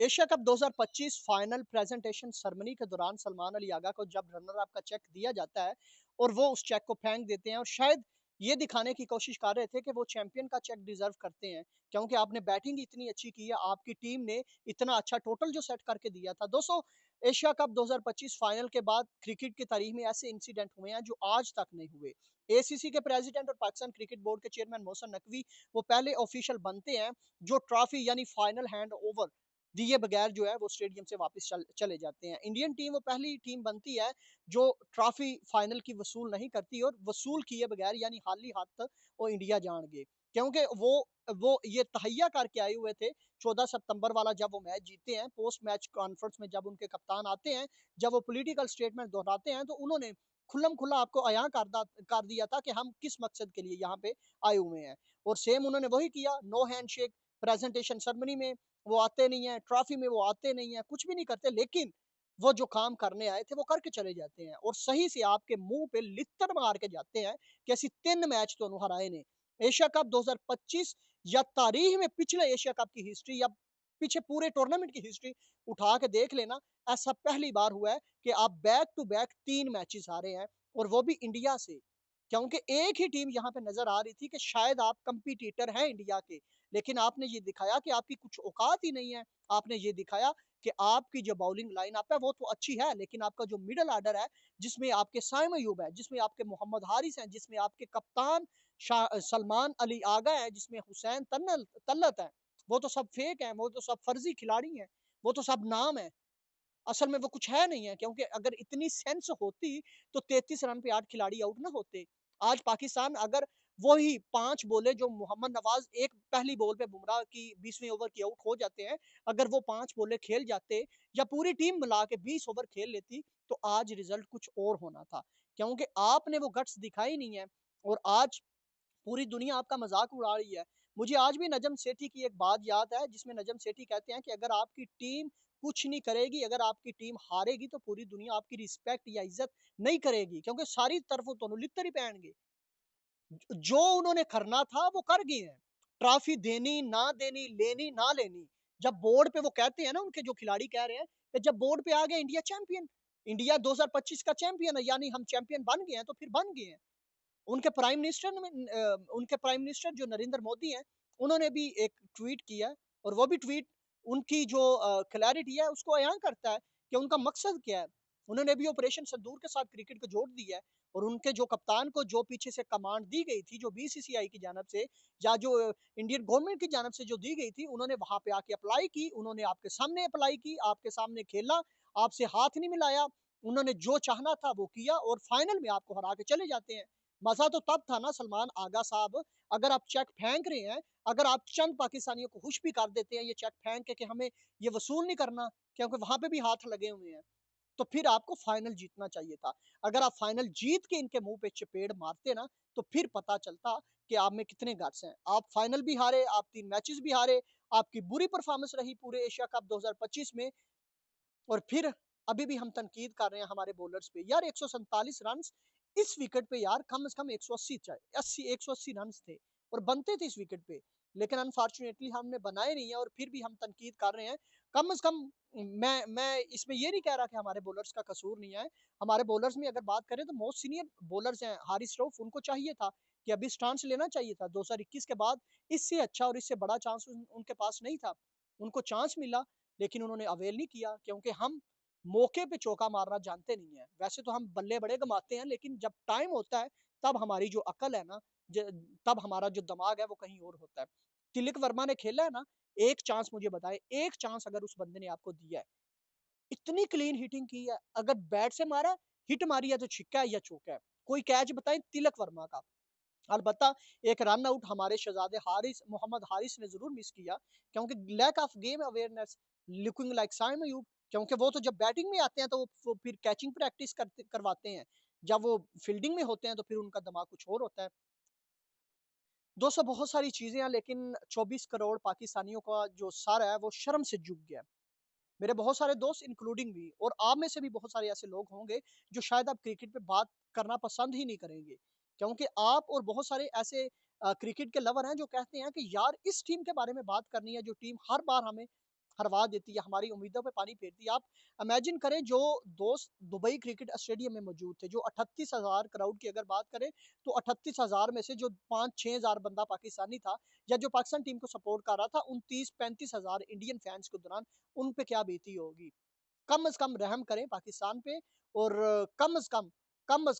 Asia cup 2025 final presentation ceremony के दौरान सलमान अली आगा को जब रनर अप का चेक दिया जाता है और वो उस चेक को फेंक देते हैं और शायद ये दिखाने की कोशिश कर रहे थे कि वो चैंपियन का चेक डिजर्व करते हैं, क्योंकि आपने बैटिंग इतनी अच्छी की है, आपकी टीम ने इतना अच्छा टोटल जो सेट करके दिया था। दोस्तों, एशिया कप 2025 फाइनल के बाद क्रिकेट की तारीख में ऐसे इंसिडेंट हुए हैं जो आज तक नहीं हुए। एसीसी के प्रेसिडेंट और पाकिस्तान क्रिकेट बोर्ड के चेयरमैन मोहसिन नकवी वो पहले ऑफिशियल बनते हैं जो ट्रॉफी यानी फाइनल हैंड ओवर दिए बगैर जो है वो स्टेडियम से वापस चले जाते हैं। इंडियन टीम वो पहली टीम बनती है जो ट्रॉफी फाइनल की वसूल नहीं करती और वसूल किए बगैर यानी खाली हाथ वो इंडिया जान गए, क्योंकि वो ये तहैया करके आए हुए थे। 14 सितंबर वाला जब वो मैच जीते हैं, पोस्ट मैच कॉन्फ्रेंस में जब उनके कप्तान आते हैं, जब वो पॉलिटिकल स्टेटमेंट दोहराते हैं, तो उन्होंने खुल्लम खुल्ला आपको अयां कर दिया था कि हम किस मकसद के लिए यहाँ पे आए हुए हैं। और सेम उन्होंने वही किया। नो हैंडशेक प्रेजेंटेशन सेरेमनी में वो आते नहीं है, ट्रॉफी में वो आते नहीं है, कुछ भी नहीं करते, लेकिन वो जो काम करने आए थे वो करके चले जाते हैं और सही से आपके मुंह पे लित्तर मार के जाते हैं कि ऐसी 3 मैच तो हराए ने। एशिया कप 2025 या तारीख में पिछले एशिया कप की हिस्ट्री या पीछे पूरे टूर्नामेंट की हिस्ट्री उठा के देख लेना, ऐसा पहली बार हुआ है कि आप बैक टू बैक 3 मैचेस हारे हैं और वो भी इंडिया से। क्योंकि एक ही टीम यहाँ पे नजर आ रही थी कि शायद आप कंपटीटर हैं इंडिया के, लेकिन आपने ये दिखाया कि आपकी कुछ औकात ही नहीं है। आपने ये दिखाया कि आपकी जो बॉलिंग लाइन अप है वो तो अच्छी है, लेकिन आपका जो मिडल ऑर्डर है, जिसमें आपके साइम अयूब है, जिसमें आपके मोहम्मद हारिस हैं, जिसमें आपके कप्तान सलमान अली आगा है, जिसमें हुसैन तल्लत है, वो तो सब फेक हैं, वो तो सब फर्जी खिलाड़ी हैं, वो तो सब नाम है। असल में वो कुछ है नहीं है, क्योंकि अगर इतनी सेंस होती तो 33 रन पे 8 खिलाड़ी आउट ना होते। आज पाकिस्तान अगर वही 5 बोले जो मोहम्मद नवाज एक पहली बॉल पे बुमराह की 20वें ओवर की आउट हो जाते हैं, अगर वो 5 बोले खेल जाते या पूरी टीम मिला के 20 ओवर खेल लेती, तो आज रिजल्ट कुछ और होना था। क्योंकि आपने वो गट्स दिखाई नहीं है और आज पूरी दुनिया आपका मजाक उड़ा रही है। मुझे आज भी नजम सेठी की एक बात याद है, जिसमें नजम सेठी कहते हैं कि अगर आपकी टीम कुछ नहीं करेगी, अगर आपकी टीम हारेगी, तो पूरी दुनिया आपकी रिस्पेक्ट या इज्जत नहीं करेगी, क्योंकि सारी तरफ तो लित्तर ही पहनगे। जो उन्होंने करना था वो कर गए हैं। ट्रॉफी देनी ना देनी, लेनी ना लेनी, जब बोर्ड पे वो कहते हैं ना, उनके जो खिलाड़ी कह रहे हैं कि जब बोर्ड पे आ गया इंडिया चैंपियन, इंडिया 2025 का चैंपियन है, यानी हम चैंपियन बन गए हैं, तो फिर बन गए हैं। उनके प्राइम मिनिस्टर जो नरेंद्र मोदी हैं, उन्होंने भी एक ट्वीट किया और वो भी ट्वीट उनकी जो क्लैरिटी है उसको अयां करता है कि उनका मकसद क्या है। उन्होंने भी ऑपरेशन संदूर के साथ क्रिकेट को जोड़ दिया है और उनके जो कप्तान को जो पीछे से कमांड दी गई थी, जो बीसीसीआई की जानब से या जो इंडियन गवर्नमेंट की जानब से जो दी गई थी, उन्होंने वहां पे आके अप्लाई की, उन्होंने आपके सामने अप्लाई की, आपके सामने खेला, आपसे हाथ नहीं मिलाया, उन्होंने जो चाहना था वो किया और फाइनल में आपको हरा के चले जाते हैं। मजा तो तब था ना सलमान आगा साहब, अगर आप चेक फेंक रहे हैं, अगर आप चंद पाकिस्तानियों को खुश भी कर देते हैं ये चेक फेंक के कि हमें ये वसूल नहीं करना, क्योंकि वहां पे भी हाथ लगे हुए हैं, तो फिर आपको फाइनल जीतना चाहिए था। अगर आप फाइनल जीत के इनके मुंह पे चपेड़ मारते ना, तो फिर पता चलता कि आप में कितने गट्स हैं। आप फाइनल भी हारे, आप 3 मैचेस भी हारे, आपकी बुरी परफॉर्मेंस रही पूरे एशिया कप 2025 में, और फिर अभी भी हम तनकीद कर रहे हैं हमारे बॉलर्स पे। यार 147 रन इस विकेट पे, यार कम से कम 180 रन थे और बनते थे इस विकेट पे, लेकिन अनफॉर्चुनेटली हमने बनाए नहीं है और फिर भी हम तनकीद कर रहे हैं। कम से कम मैं इसमें ये नहीं कह रहा कि हमारे बॉलर्स का कसूर नहीं है। हमारे बॉलर्स में अगर बात करें तो मोस्ट सीनियर बॉलर्स हैं हारिस रऊफ, उनको चाहिए था कि अभी स्टांस लेना चाहिए था 2021 के बाद। इससे अच्छा और इससे बड़ा चांस उनके पास नहीं था। उनको चांस मिला, लेकिन उन्होंने अवेल नहीं किया, क्योंकि हम मौके पे चौका मारना जानते नहीं है। वैसे तो हम बल्ले बड़े गमाते हैं, लेकिन जब टाइम होता है तब हमारी जो अकल है ना, तब हमारा जो दिमाग है वो कहीं और होता है। तिलक वर्मा ने खेला है ना, एक चांस मुझे बताए, एक चांस अगर उस बंदे ने आपको दिया है, इतनी क्लीन हिटिंग की है, अगर बैट से मारा, हिट मारी है, तो छिक्का है या चौका है। कोई कैच बताए तिलक वर्मा का। अलबत्ता एक रन आउट हमारे शहजादे हारिस मोहम्मद हारिस ने जरूर मिस किया, क्योंकि lack of game awareness, looking like Saim Ayub, क्योंकि वो तो जब बैटिंग में आते हैं तो वो फिर कैचिंग प्रैक्टिस करवाते हैं, जब वो फील्डिंग में होते हैं तो फिर उनका दिमाग कुछ और होता है। दोस्तों, बहुत सारी चीजें हैं, लेकिन 24 करोड़ पाकिस्तानियों का जो सर है वो शर्म से झुक गया। मेरे बहुत सारे दोस्त इंक्लूडिंग भी, और आप में से भी बहुत सारे ऐसे लोग होंगे जो शायद आप क्रिकेट पे बात करना पसंद ही नहीं करेंगे, क्योंकि आप और बहुत सारे ऐसे क्रिकेट के लवर हैं जो कहते हैं कि यार इस टीम के बारे में बात करनी है जो टीम हर बार हमें हरवा देती है, हमारी उम्मीदों पे पानी फेरती है। आप इमेजिन करें जो दोस्त दुबई क्रिकेट स्टेडियम में मौजूद थे, जो 38,000 क्राउड की अगर बात करें, तो 38,000 में से जो 5-6,000 बंदा पाकिस्तानी था या जो पाकिस्तान टीम को सपोर्ट कर रहा था, 29-35,000 इंडियन फैन्स के दौरान उन पे क्या बीती होगी। कम से कम रहम करें पाकिस्तान पे और कम से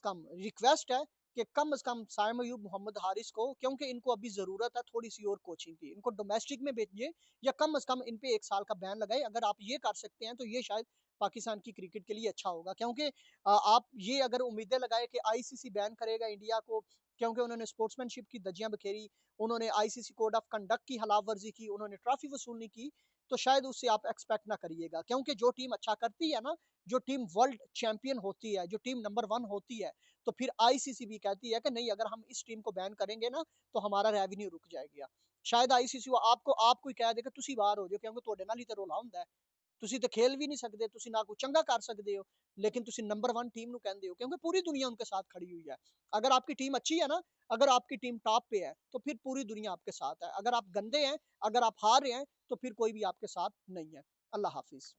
कम रिक्वेस्ट है कि कम से कम साइम अयूब, मोहम्मद हारिस को, क्योंकि इनको अभी ज़रूरत है थोड़ी-सी और कोचिंग की। इनको डोमेस्टिक में भेजिए या कम से कम इन पे 1 साल का बैन लगाएँ। अगर आप ये कर सकते हैं तो ये शायद पाकिस्तान की क्रिकेट के लिए अच्छा होगा, क्योंकि आप ये अगर उम्मीदें लगाएँ कि आईसीसी बैन करेगा इंडिया को क्योंकि उन्होंने स्पोर्ट्समैनशिप की धज्जियाँ बिखेरी, उन्होंने आईसीसी कोड ऑफ कंडक्ट की खिलाफवर्जी की, उन्होंने ट्रॉफी वसूल नहीं की, तो शायद उससे आप एक्सपेक्ट ना करिएगा, क्योंकि जो टीम अच्छा करती है ना, जो टीम वर्ल्ड चैंपियन होती है, जो टीम नंबर 1 होती है, तो फिर आईसीसी भी कहती है कि नहीं, अगर हम इस टीम को बैन करेंगे ना, तो हमारा रेवेन्यू रुक जाएगा। शायद आईसीसी आपको ही कह देगा तुसी बाहर हो जाओ, क्योंकि ਤੁਹਾਡੇ ਨਾਲ ਹੀ ਤੇ ਰੌਲਾ ਹੁੰਦਾ ਹੈ। ਤੁਸੀਂ तो खेल भी नहीं सकते, ਤੁਸੀਂ ना कोई चंगा कर सकते हो, लेकिन ਤੁਸੀਂ नंबर 1 टीम ਨੂੰ ਕਹਿੰਦੇ हो, क्योंकि पूरी दुनिया उनके साथ खड़ी हुई है। अगर आपकी टीम अच्छी है ना, अगर आपकी टीम टॉप पे है, तो फिर पूरी दुनिया आपके साथ है। अगर आप गंदे हैं, अगर आप हार रहे हैं, तो फिर कोई भी आपके साथ नहीं है। अल्लाह हाफिज़।